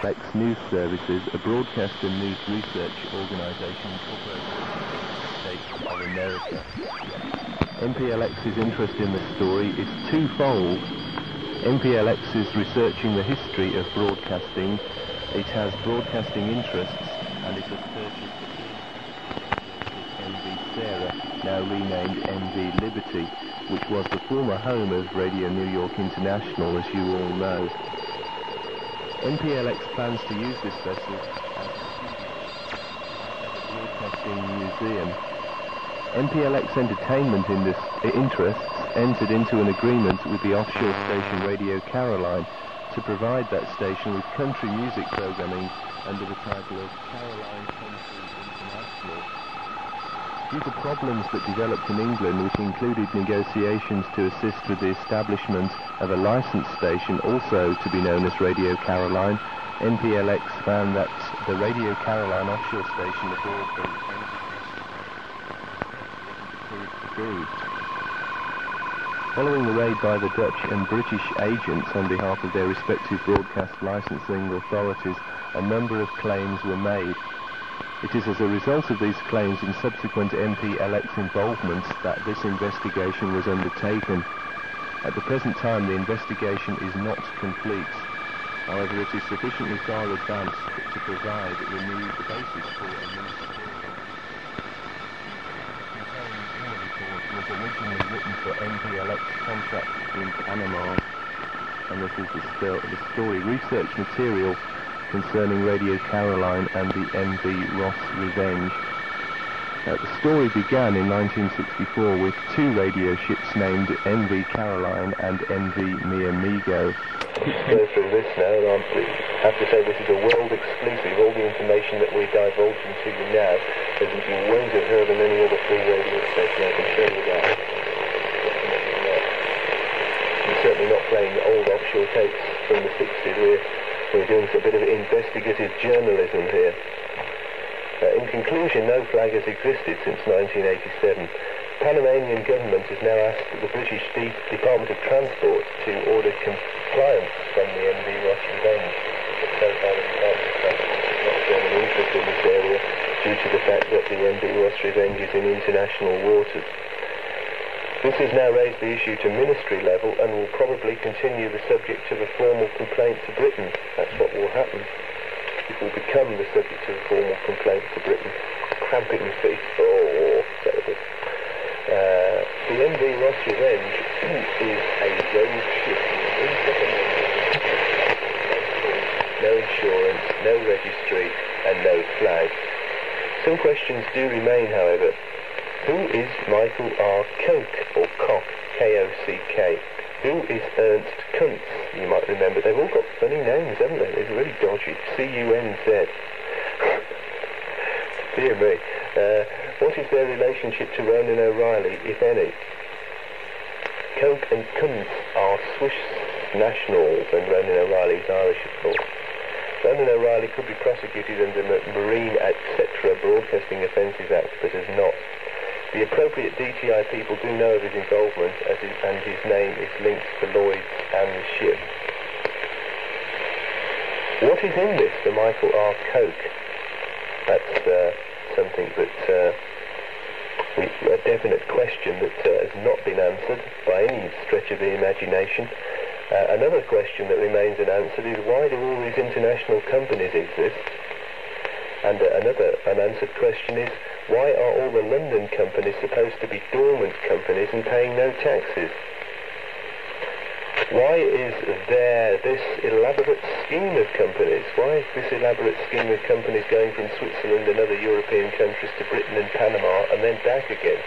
MPLX News Services, a broadcast and news research organisation incorporated in the States of America. MPLX's interest in the story is twofold. MPLX is researching the history of broadcasting. It has broadcasting interests, and it has purchased MV Sarah, now renamed MV Liberty, which was the former home of Radio New York International, as you all know. MPLX plans to use this vessel as a broadcasting museum. MPLX Entertainment in this interests entered into an agreement with the offshore station Radio Caroline to provide that station with country music programming under the title of Caroline Country International. Due to problems that developed in England, which included negotiations to assist with the establishment of a licensed station also to be known as Radio Caroline, MPLX found that the Radio Caroline offshore station aboard the approved. Following the raid by the Dutch and British agents on behalf of their respective broadcast licensing authorities, a number of claims were made. It is as a result of these claims and subsequent MPLX involvement that this investigation was undertaken. At the present time, the investigation is not complete. However, it is sufficiently far advanced to provide the basis for a ministerial. Was originally written for MPLX contracts in Panama, and this is the story research material concerning Radio Caroline and the MV Ross Revenge. The story began in 1964 with two radio ships named MV Caroline and MV Mi Amigo. Let's go through this now, and I have to say this is a world exclusive. All the information that we're divulging to you now is that you won't have heard on any other free radio station, I can show you that. We're certainly not playing old offshore tapes from the 60s. We're doing a bit of investigative journalism here. In conclusion, no flag has existed since 1987. The Panamanian government has now asked the British Department of Transport to order compliance from the MV Ross Revenge. So far the Department of Transport has not shown an interest in this area due to the fact that the MV Ross Revenge is in international waters. This has now raised the issue to ministry level and will probably continue the subject of a formal complaint to Britain. That's what will happen. It will become the subject of a formal complaint to Britain. Cramping the feet. Oh, terrible. The MV Ross Revenge is a road ship. No insurance, no registry, and no flag. Some questions do remain, however. Who is Michael R. Koch, or Koch, K-O-C-K? Who is Ernst Kuntz? You might remember. They've all got funny names, haven't they? They're really dodgy. C-U-N-Z. Dear me. What is their relationship to Ronan O'Reilly, if any? Koch and Kuntz are Swiss nationals, and Ronan O'Reilly is Irish, of course. Ronan O'Reilly could be prosecuted under the Marine etc. Broadcasting Offences Act, but has not. The appropriate DTI people do know of his involvement, and his name is linked to Lloyd's and the ship. What is in this for Michael R. Koch? That's something that a definite question that has not been answered by any stretch of the imagination. Another question that remains unanswered is, why do all these international companies exist? And another unanswered question is, why are all the London companies supposed to be dormant companies and paying no taxes? Why is there this elaborate scheme of companies? Why is this elaborate scheme of companies going from Switzerland and other European countries to Britain and Panama and then back again?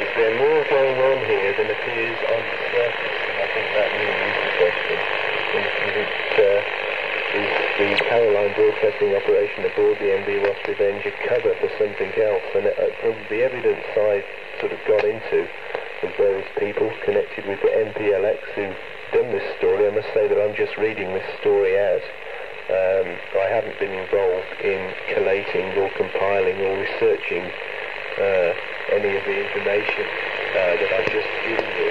Is there more going on here than appears on the surface? And I think that really is the question. Is the Caroline broadcasting operation aboard the MV Ross Revenge a cover for something else? And from the evidence I sort of got into with various people connected with the MPLX who've done this story, I must say that I'm just reading this story out. I haven't been involved in collating or compiling or researching any of the information that I've just given you.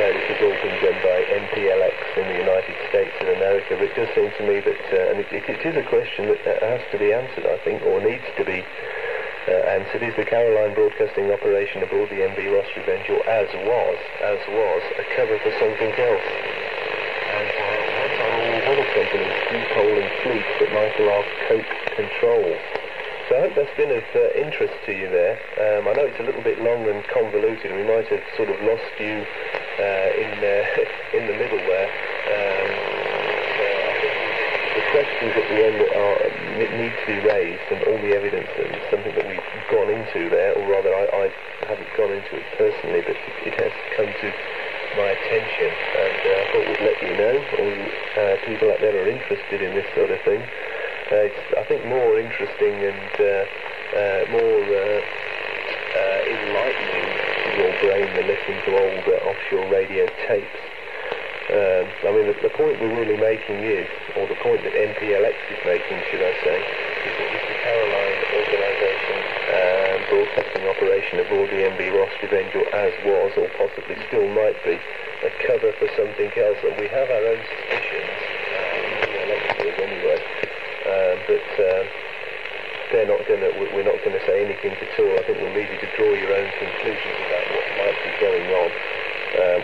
this has all been done by MPLX in the United States of America, but it does seem to me that, and it is a question that has to be answered, I think, or needs to be answered, is the Caroline broadcasting operation aboard the MV Ross Revenge, or as was, a cover for something else? And what are all these other companies, Depot and Fleet, that Michael R. Coke controls? So I hope that's been of interest to you there. I know it's a little bit long and convoluted, and we might have sort of lost you in the middle there. The questions at the end that need to be raised, and all the evidence, and something that we've gone into there, or rather I haven't gone into it personally, but it has come to my attention, and I thought we'd let you know, all people out there are interested in this sort of thing. It's, I think, more interesting and more enlightening to your brain than listening to old offshore radio tapes. I mean, the point we're really making is, or the point that MPLX is making, should I say, is that this Caroline organisation broadcasting operation aboard the MV Ross Revenge, or as was, or possibly still might be, a cover for something else, and we have our own suspicions, anyway. But we're not going to say anything at all. I think we'll leave you to draw your own conclusions about what might be going on.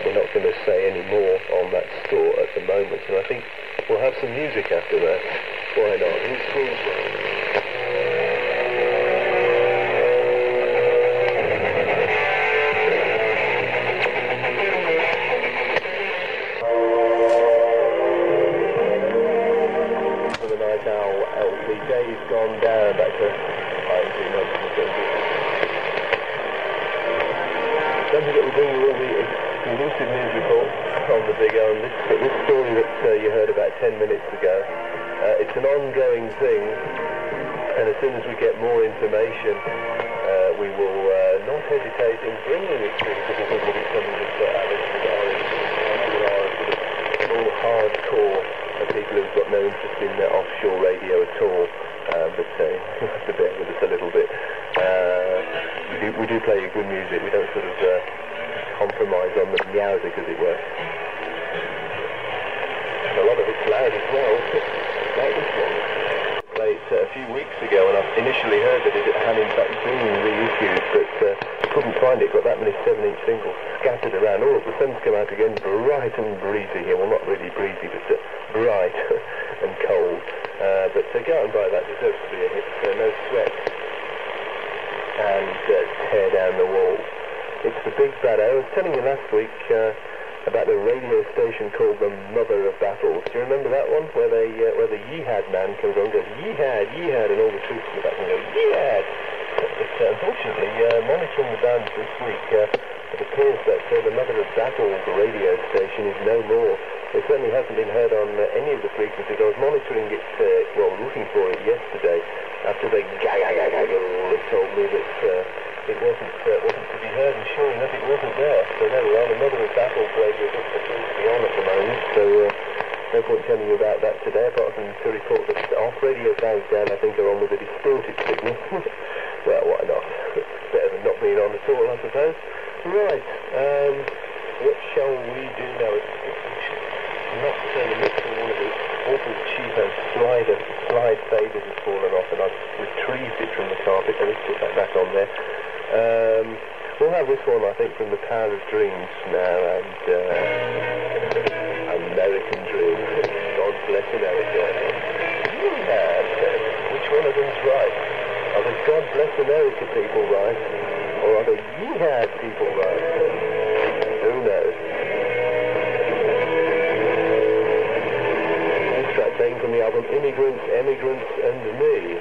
We're not going to say any more on that score at the moment, and I think we'll have some music after that. Why not? Who's Queensland? Gone down back to something that will bring you all the exclusive news report on the Big O. This story that you heard about 10 minutes ago, it's an ongoing thing, and as soon as we get more information, we will not hesitate in bringing it to you, because I think it's something that our listeners are all hardcore people who've got no interest in offshore radio at all. But you have to bear with us a little bit. We do play good music. We don't sort of compromise on the music, as it were. And a lot of it's loud as well, like this one. I played it a few weeks ago, and I initially heard that it had in fact been reissued, but couldn't find it. Got that many 7-inch singles scattered around. Oh, the sun's come out again, bright and breezy here. Well, not really breezy, but bright and cold. But go and buy that, deserves to be a hit. No Sweat and Tear Down the Wall. It's the Big Bad O. I was telling you last week about the radio station called the Mother of Battles. Do you remember that one? Where the Yihad man comes on and goes, Yihad, Yihad, and all the troops in the back and go, Yihad! But unfortunately, monitoring the bands this week, it appears that the Mother of Battles radio station is no more. It certainly hasn't been heard on any of the frequencies. I was monitoring it, looking for it yesterday, after they told me that it wasn't to be heard, and sure enough it wasn't there. So there we are, the Mother of Battles radio doesn't appear to be on at the moment, so no point telling you about that today, apart from to report that off radio sounds down, I think, are on with a distorted signal. Well, why not? Better than not being on at all, I suppose. Right, what shall we do now? Not the mix of one of the awful cheapo slide faders has fallen off, and I've retrieved it from the carpet. Let me put that back on there. We'll have this one, I think, from the Power of Dreams now, and American Dream. God bless America. Which one of them's right? Are the God bless America people right, or are the Yihad people right? Who knows? Taken from the album Immigrants, Emigrants and Me.